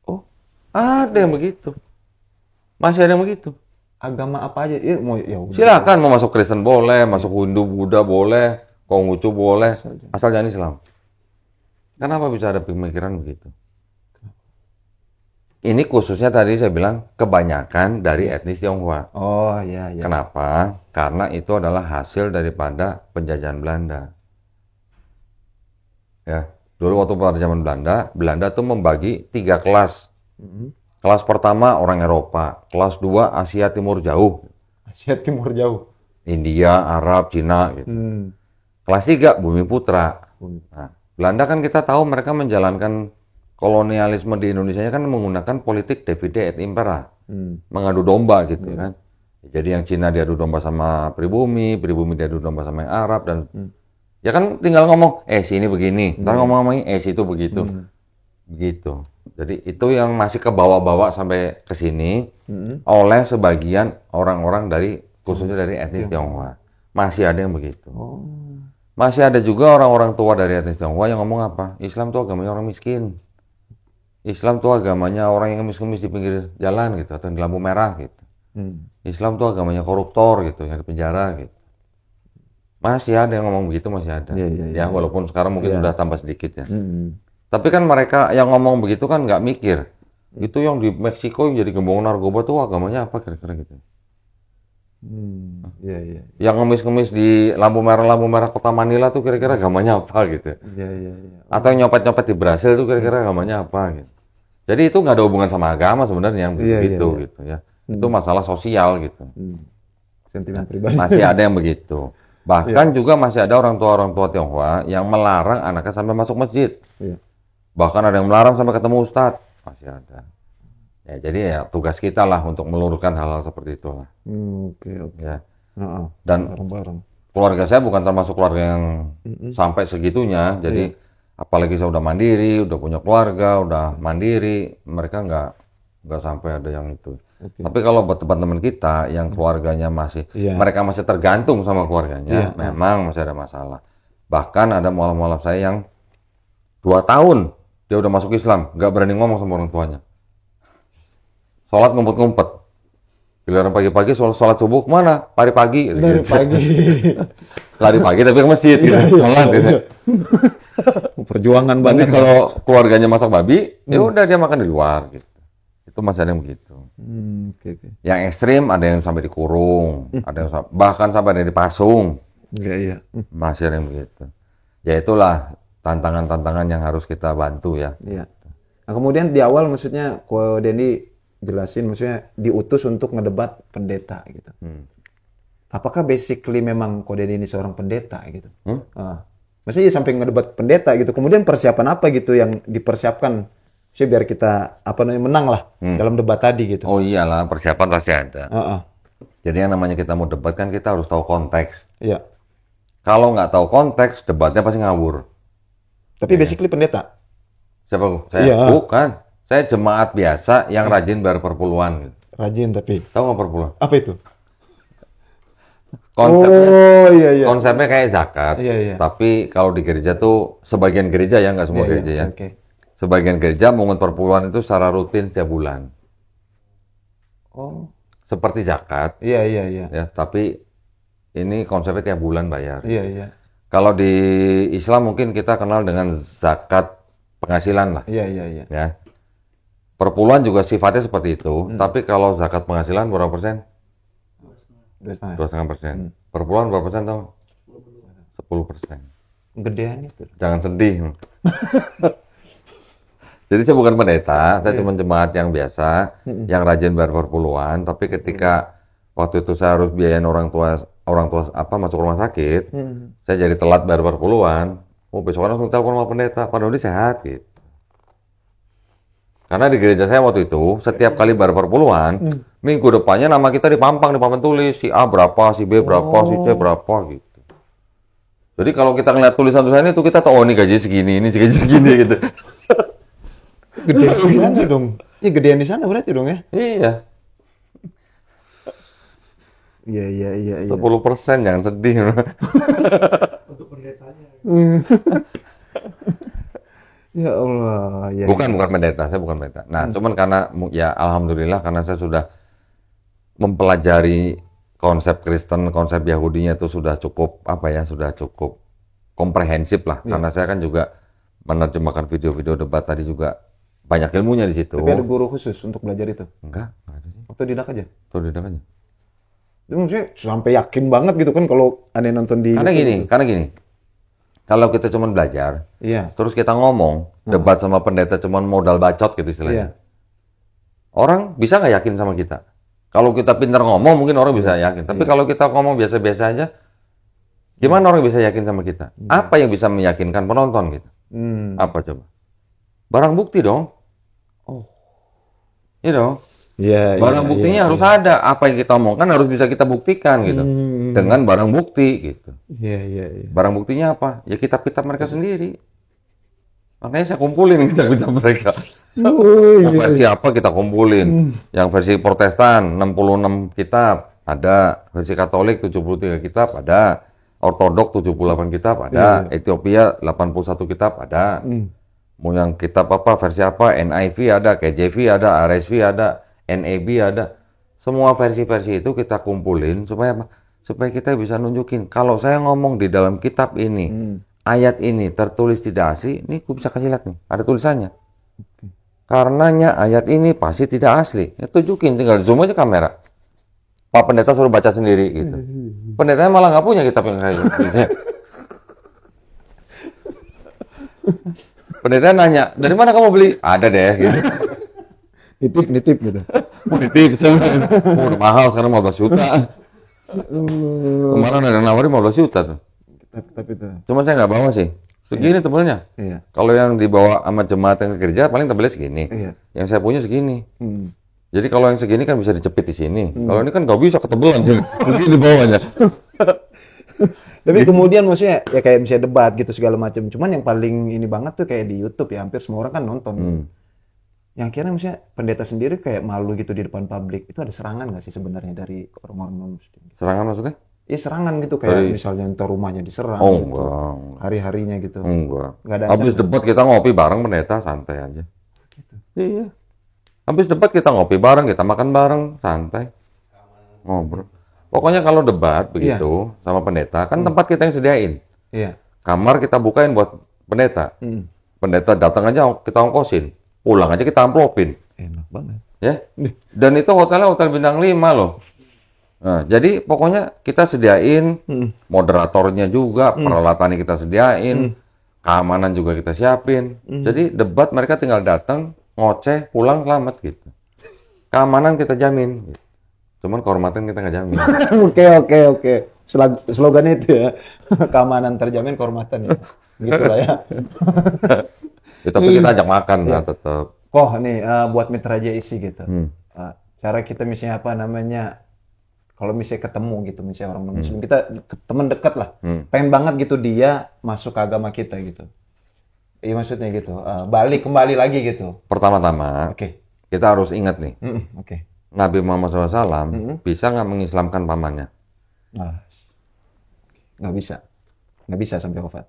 Oh, ada yang begitu. Masih ada yang begitu. agama apa aja? Ya, mau ya udah. Silakan mau masuk Kristen boleh, masuk Hindu, Buddha boleh, Konghucu boleh, asal jangan Islam. Kenapa bisa ada pemikiran begitu? Ini khususnya tadi saya bilang kebanyakan dari etnis Tionghoa. Oh, iya. Kenapa? Karena itu adalah hasil daripada penjajahan Belanda. Ya, dulu waktu pada zaman Belanda tuh membagi 3 kelas. Kelas pertama orang Eropa, kelas 2 Asia Timur Jauh. Asia Timur Jauh. India, Arab, Cina gitu. Kelas 3 Bumi Putra. Nah, Belanda kan kita tahu mereka menjalankan kolonialisme di Indonesia kan menggunakan politik divide et impera. Mengadu domba gitu kan. Jadi yang Cina diadu domba sama pribumi diadu domba sama yang Arab dan ya kan tinggal ngomong sini begini, ntar ngomong situ begitu. Begitu. Jadi itu yang masih ke bawah-bawah sampai ke sini oleh sebagian orang-orang dari khususnya dari etnis Tionghoa. Masih ada yang begitu. Masih ada juga orang-orang tua dari etnis Tionghoa yang ngomong apa? Islam tuh agamanya orang miskin. Islam tuh agamanya orang yang miskin di pinggir jalan gitu atau di lampu merah gitu. Islam tuh agamanya koruptor gitu, yang di penjara gitu. Masih ada yang ngomong begitu, masih ada. Ya walaupun sekarang mungkin sudah tambah sedikit ya. Tapi kan mereka yang ngomong begitu kan nggak mikir. Itu yang di Meksiko yang jadi gembong narkoba tuh agamanya apa kira-kira gitu. Iya, iya. Yang ngemis-ngemis di lampu merah kota Manila tuh kira-kira agamanya apa gitu. Iya, iya, iya. Atau yang nyopet-nyopet di Brasil tuh kira-kira agamanya apa gitu. Jadi itu nggak ada hubungan sama agama sebenarnya yang Iya, begitu iya. gitu ya. Itu masalah sosial gitu. Sentimen pribadi. Masih ada yang begitu. Bahkan juga masih ada orang tua Tionghoa yang melarang anaknya sampai masuk masjid. Iya. Bahkan ada yang melarang sampai ketemu ustadz. Masih ada. Ya, jadi ya tugas kita lah untuk meluruskan hal-hal seperti itulah. Oke, oke. Ya. Heeh. Dan Bareng-bareng. keluarga saya bukan termasuk keluarga yang sampai segitunya. Jadi apalagi saya udah mandiri, udah punya keluarga, udah mandiri, mereka nggak sampai ada yang itu. Tapi kalau buat teman-teman kita yang keluarganya masih, mereka masih tergantung sama keluarganya, memang masih ada masalah. Bahkan ada mualaf-mualaf saya yang 2 tahun dia udah masuk Islam, nggak berani ngomong sama orang tuanya. Sholat ngumpet-ngumpet. Giliran pagi-pagi sholat subuh kemana? Lari pagi. Lari pagi. Lari pagi tapi ke masjid gitu. Sholat gitu. Perjuangan Nanti banget. kalau keluarganya masak babi, ya udah dia makan di luar gitu. Itu masih ada yang begitu. Oke, oke. Yang ekstrim ada yang sampai dikurung, ada yang bahkan sampai ada dipasung. Iya, iya. Masih ada yang begitu. Ya itulah tantangan-tantangan yang harus kita bantu ya. Iya. Nah, kemudian di awal maksudnya Ko Dendi jelasin maksudnya diutus untuk ngedebat pendeta gitu. Apakah basically memang Ko Dendi ini seorang pendeta gitu? Maksudnya sampai ngedebat pendeta gitu. Kemudian persiapan apa gitu yang dipersiapkan? Maksudnya biar kita menang lah dalam debat tadi gitu. Oh iyalah, persiapan pasti ada. Jadi yang namanya kita mau debat kan kita harus tahu konteks. Iya. Kalau nggak tahu konteks, debatnya pasti ngawur. Tapi basically pendeta. Siapa? Saya bukan. Saya jemaat biasa yang rajin bayar perpuluhan. Rajin tapi. Tahu nggak perpuluhan? Apa itu? Konsepnya, konsepnya kayak zakat. Iya. Tapi kalau di gereja tuh sebagian gereja ya, nggak semua gereja ya. Okay. Sebagian gereja mungut perpuluhan itu secara rutin setiap bulan. Seperti zakat. Iya. Ya, tapi ini konsepnya tiap bulan bayar. Iya. Kalau di Islam mungkin kita kenal dengan zakat penghasilan lah. Iya. Ya. Perpuluhan juga sifatnya seperti itu, tapi kalau zakat penghasilan berapa persen? 2,5%. Perpuluhan berapa persen tau? 10%. Gedean itu. Jangan sedih. Jadi saya bukan pendeta, saya cuma jemaat yang biasa, yang rajin bayar perpuluhan, tapi ketika waktu itu saya harus biayain orang tua masuk rumah sakit, saya jadi telat bayar perpuluhan. Besoknya langsung telepon sama pendeta, Pak Dodi sehat gitu. Karena di gereja saya waktu itu, setiap kali bayar perpuluhan, minggu depannya nama kita dipampang tulis, si A berapa, si B berapa, si C berapa gitu. Jadi kalau kita ngeliat tulisan-tulisan itu, kita tahu, oh ini gaji segini, ini gaji segini gitu. Gedean di sana dong. Iya, gedean di sana berarti dong ya? Iya. Iya. 10%, jangan sedih. Untuk pendetanya. Ya Allah. Ya, Bukan pendeta, saya bukan pendeta. Nah, cuman karena, ya alhamdulillah karena saya sudah mempelajari konsep Kristen, konsep Yahudinya itu sudah cukup, sudah cukup komprehensif lah. Karena saya kan juga menerjemahkan video-video debat tadi juga banyak ilmunya di situ. Tapi ada guru khusus untuk belajar itu? Enggak ada sih. Otodidak aja? Otodidak aja. Itu maksudnya sampai yakin banget gitu kan kalau aneh nonton di Karena gini. Kalau kita cuma belajar, terus kita ngomong, debat sama pendeta cuma modal bacot gitu istilahnya. Orang bisa nggak yakin sama kita? Kalau kita pintar ngomong, mungkin orang bisa yakin. Tapi kalau kita ngomong biasa-biasa aja, gimana orang bisa yakin sama kita? Apa yang bisa meyakinkan penonton gitu? Apa coba? Barang bukti dong. Barang buktinya harus ada. Apa yang kita omongkan harus bisa kita buktikan gitu. Dengan barang bukti gitu. Iya. Barang buktinya apa? Ya kitab-kitab mereka sendiri. Makanya saya kumpulin kitab-kitab mereka. Versi apa kita kumpulin. Yang versi Protestan 66 kitab ada. Versi Katolik 73 kitab ada. Ortodok 78 kitab ada. Ethiopia 81 kitab ada. Mau yang kitab apa, versi apa, NIV ada, KJV ada, RSV ada, NAB ada. Semua versi-versi itu kita kumpulin supaya kita bisa nunjukin. Kalau saya ngomong di dalam kitab ini, ayat ini tertulis tidak asli, ini gue bisa kasih lihat nih, ada tulisannya. Karenanya ayat ini pasti tidak asli. Ya tunjukin, tinggal zoom aja kamera. Pak Pendeta suruh baca sendiri gitu. Pendetanya malah nggak punya kitab yang kayak gitu. Pendeta nanya, dari mana kamu beli? Ada deh gitu. Nitip gitu. Nitip, udah mahal sekarang 15 juta. Kemarin ada yang nawarin 15 juta tuh. Kitab itu. Cuma saya nggak bawa sih. Segini tebelnya. Iya. Kalau yang dibawa sama jemaat yang kerja paling tebelnya segini. Iya. Yang saya punya segini. Jadi kalau yang segini kan bisa dicepit di sini. Kalau ini kan nggak bisa ketebelan sih. Begini bawahnya. Tapi kemudian maksudnya ya kayak misalnya debat gitu segala macam. Cuman yang paling ini banget tuh kayak di YouTube ya, hampir semua orang kan nonton. Yang akhirnya maksudnya pendeta sendiri kayak malu gitu di depan publik. Itu ada serangan nggak sih sebenarnya dari orang-orang Muslim? Serangan maksudnya? Iya serangan gitu kayak misalnya entar rumahnya diserang gitu. Enggak. Hari-harinya gitu. Enggak. Nggak ada Habis ancaman. debat kita ngopi bareng pendeta, santai aja. Iya. Habis debat kita ngopi bareng, kita makan bareng, santai. Ngobrol. Pokoknya kalau debat begitu sama pendeta, kan tempat kita yang sediain. Iya. Kamar kita bukain buat pendeta. Pendeta datang aja kita ongkosin. Pulang aja kita amplopin. Enak banget. Ya. Dan itu hotelnya hotel bintang 5 loh. Nah, jadi pokoknya kita sediain moderatornya juga, peralatannya kita sediain, keamanan juga kita siapin. Jadi debat mereka tinggal datang, ngoceh, pulang selamat gitu. Keamanan kita jamin. Cuman kehormatan kita nggak jamin. Oke. Slogannya itu ya. Keamanan terjamin, kehormatan ya. Gitu lah ya. Ya, tapi kita ajak makan lah tetap. Koh nih buat mitra JIC gitu. Cara kita misalnya apa namanya? Kalau misalnya ketemu gitu, misalnya orang Muslim, kita teman dekat lah. Pengen banget gitu dia masuk ke agama kita gitu. Iya maksudnya gitu. Balik kembali lagi gitu. Pertama-tama, kita harus ingat nih. Oke. Nabi Muhammad SAW bisa nggak mengislamkan pamannya? Nggak bisa. Nggak bisa sampai wafat.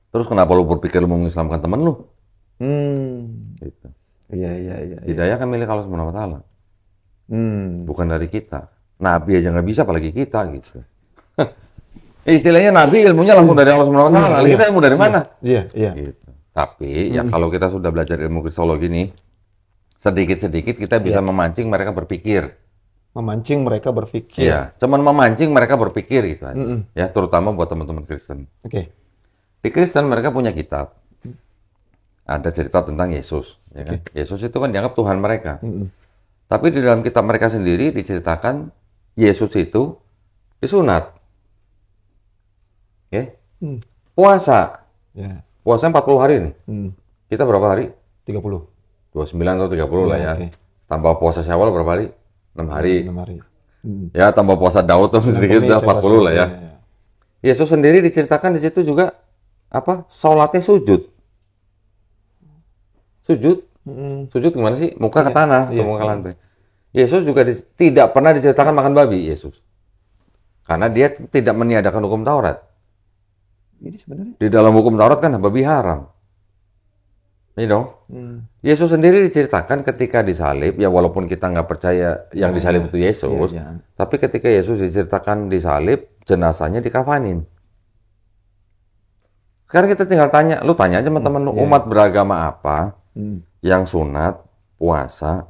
Terus kenapa lu berpikir lu mau mengislamkan temen lu? Gitu. Iya. Hidayah kan milik Allah Subhanahu wa Ta'ala. Bukan dari kita. Nabi aja nggak bisa, apalagi kita gitu. Istilahnya Nabi ilmunya langsung dari Allah Subhanahu wa Ta'ala. Kita ilmu dari mana? Iya. Gitu. Tapi ya kalau kita sudah belajar ilmu kristologi nih, sedikit-sedikit kita bisa memancing mereka berpikir. Memancing mereka berpikir. Iya, cuman memancing mereka berpikir gitu aja. Ya, terutama buat teman-teman Kristen. Oke. Di Kristen mereka punya kitab. Ada cerita tentang Yesus, ya kan? Yesus itu kan dianggap Tuhan mereka. Tapi di dalam kitab mereka sendiri diceritakan Yesus itu disunat. Ya. Puasa. Ya. Puasanya 40 hari nih. Kita berapa hari? 30. 29 atau 30 lah ya. Tambah puasa Syawal berapa hari? 6 hari. 6 hari. Ya, tambah puasa Daud tuh sedikit udah 40 lah ya. Yesus sendiri diceritakan di situ juga apa? Salatnya sujud. Sujud gimana sih? Muka ke tanah, muka ke lantai. Yesus juga tidak pernah diceritakan makan babi, Yesus. Karena dia tidak meniadakan hukum Taurat. Ini sebenarnya Di dalam hukum Taurat kan babi haram. You know? Yesus sendiri diceritakan ketika disalib, ya walaupun kita nggak percaya yang disalib itu Yesus, tapi ketika Yesus diceritakan disalib, jenazahnya dikafanin. Sekarang kita tinggal tanya, lu tanya aja sama temen lu, umat beragama apa yang sunat, puasa,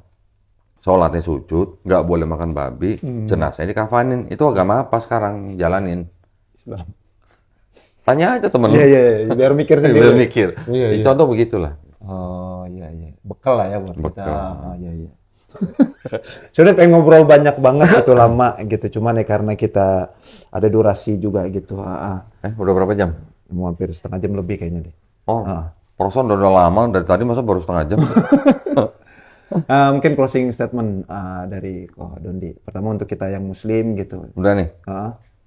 sholatnya sujud, nggak boleh makan babi, jenazahnya dikafanin. Itu agama apa sekarang jalanin? Islam. Tanya aja temen lu. Iya, biar mikir sendiri. Biar mikir. Contoh begitulah. Oh iya. Bekal lah ya buat kita. Oh iya. Sudah pengen ngobrol banyak banget gitu lama gitu. Cuman ya karena kita ada durasi juga gitu. Udah berapa jam? Mau hampir setengah jam lebih kayaknya deh. Perasaan udah lama dari tadi masa baru setengah jam. Mungkin closing statement dari Ko Dondi. Pertama untuk kita yang Muslim gitu. Udah nih.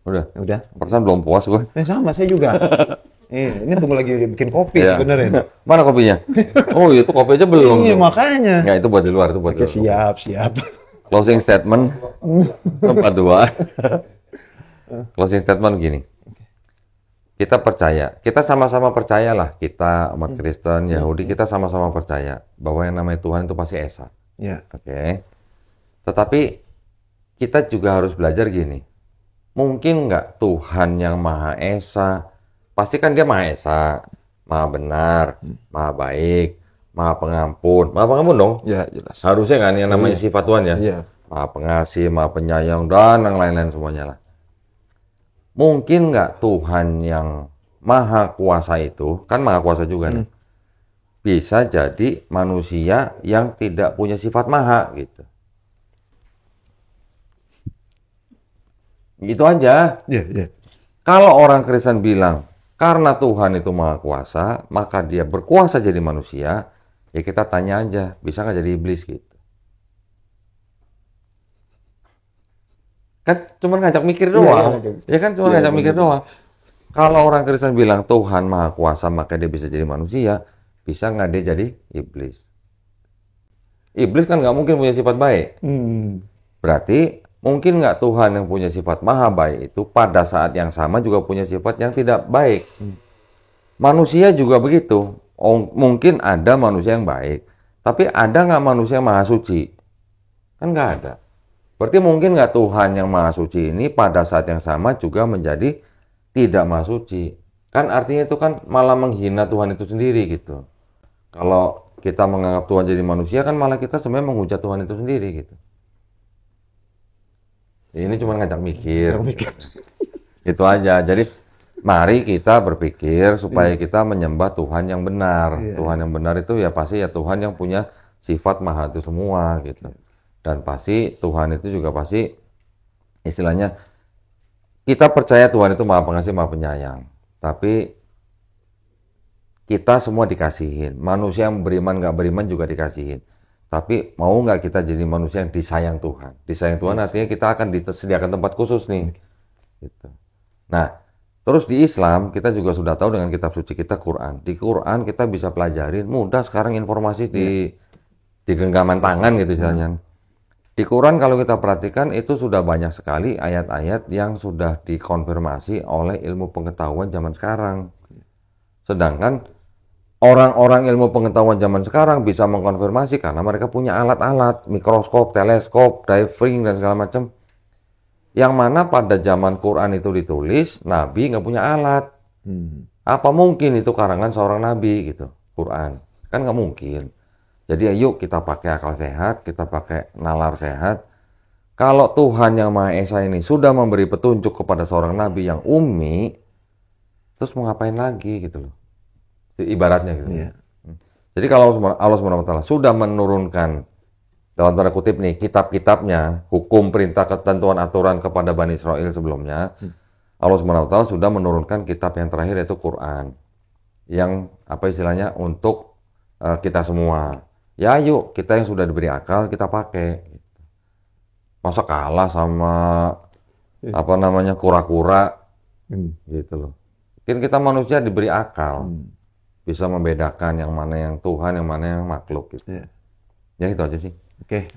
Udah. Perasaan belum puas gue. Sama saya juga. Ini tunggu lagi bikin kopi sebenarnya. Mana kopinya? Oh itu kopi aja belum. Iya makanya. Nggak, itu buat di luar, itu buat di luar. Siap. Closing statement tempat 2. Closing statement gini. Kita percaya, kita sama-sama percayalah, kita umat Kristen, Yahudi, kita sama-sama percaya bahwa yang namanya Tuhan itu pasti esa. Iya. Oke. Tetapi kita juga harus belajar gini. Mungkin nggak Tuhan yang Maha Esa, pasti kan dia Maha Esa, Maha benar, Maha baik, Maha pengampun dong? Ya jelas. Harusnya kan yang namanya sifat Tuhan ya. Iya. Maha Pengasih, Maha Penyayang, dan yang lain-lain semuanya lah. Mungkin nggak Tuhan yang Maha Kuasa itu, kan Maha Kuasa juga nih, bisa jadi manusia yang tidak punya sifat maha gitu. Gitu aja. Kalau orang Kristen bilang, karena Tuhan itu Maha Kuasa, maka dia berkuasa jadi manusia, ya kita tanya aja, bisa nggak jadi iblis gitu. Kan cuma ngajak mikir doang. Ya kan cuma ngajak mikir doang. Kalau orang Kristen bilang Tuhan Maha Kuasa, maka dia bisa jadi manusia, bisa nggak dia jadi iblis? Iblis kan nggak mungkin punya sifat baik. Berarti mungkin nggak Tuhan yang punya sifat maha baik itu pada saat yang sama juga punya sifat yang tidak baik. Manusia juga begitu. Mungkin ada manusia yang baik, tapi ada nggak manusia yang maha suci? Kan nggak ada. Berarti mungkin nggak Tuhan yang maha suci ini pada saat yang sama juga menjadi tidak maha suci. Kan artinya itu kan malah menghina Tuhan itu sendiri gitu. Kalau kita menganggap Tuhan jadi manusia kan malah kita sebenarnya menghujat Tuhan itu sendiri gitu. Ini cuma ngajak mikir. Itu aja. Jadi mari kita berpikir supaya kita menyembah Tuhan yang benar. Tuhan yang benar itu ya pasti ya Tuhan yang punya sifat maha itu semua gitu. Dan pasti Tuhan itu juga pasti istilahnya kita percaya Tuhan itu Maha Pengasih, Maha Penyayang. Tapi kita semua dikasihin. Manusia yang beriman nggak beriman juga dikasihin. Tapi mau nggak kita jadi manusia yang disayang Tuhan? Disayang Tuhan artinya kita akan disediakan tempat khusus nih. Gitu. Nah, terus di Islam kita juga sudah tahu dengan kitab suci kita Quran. Di Quran kita bisa pelajarin mudah sekarang informasi di genggaman tangan gitu istilahnya. Di Quran kalau kita perhatikan itu sudah banyak sekali ayat-ayat yang sudah dikonfirmasi oleh ilmu pengetahuan zaman sekarang. Sedangkan orang-orang ilmu pengetahuan zaman sekarang bisa mengkonfirmasi karena mereka punya alat-alat, mikroskop, teleskop, diving, dan segala macam. Yang mana pada zaman Quran itu ditulis, Nabi nggak punya alat. Apa mungkin itu karangan seorang Nabi gitu, Quran? Kan nggak mungkin. Jadi ayo kita pakai akal sehat, kita pakai nalar sehat. Kalau Tuhan yang Maha Esa ini sudah memberi petunjuk kepada seorang Nabi yang ummi, terus mau ngapain lagi gitu loh. Ibaratnya gitu. Jadi kalau Allah SWT sudah menurunkan dalam tanda kutip nih kitab-kitabnya, hukum, perintah, ketentuan, aturan kepada Bani Israel sebelumnya, Allah SWT sudah menurunkan kitab yang terakhir yaitu Quran. Yang apa istilahnya untuk kita semua. Ya yuk kita yang sudah diberi akal kita pakai. Masa kalah sama apa namanya kura-kura gitu loh. Mungkin kita manusia diberi akal. Bisa membedakan yang mana yang Tuhan, yang mana yang makhluk gitu. Ya itu aja sih. Oke,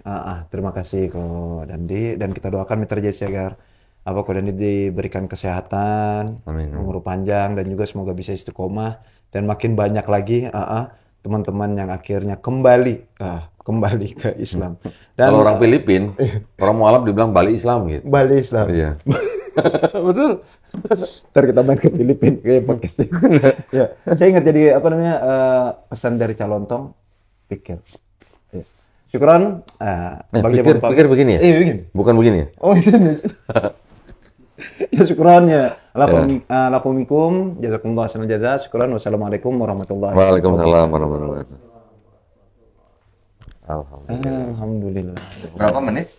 terima kasih Ko Dandi, dan kita doakan Mitra Jesse agar Ko Dandi diberikan kesehatan, umur panjang, dan juga semoga bisa istiqomah dan makin banyak lagi teman-teman yang akhirnya kembali ke Islam. Dan kalau orang Filipin, orang mualaf dibilang Bali Islam gitu. Bali Islam. Iya. Betul. Ntar kita main ke Filipina kayak podcastnya. Ya, saya ingat jadi pesan dari Calontong, pikir. Ya. Syukran. Pikir begini ya? Begini. Bukan begini ya? Oh, ini. Ya syukran ya. Lakumikum, jazakumullah khairan jazaa. Syukran. Wassalamualaikum warahmatullahi wabarakatuh. Waalaikumsalam warahmatullahi wabarakatuh. Alhamdulillah. Berapa menit?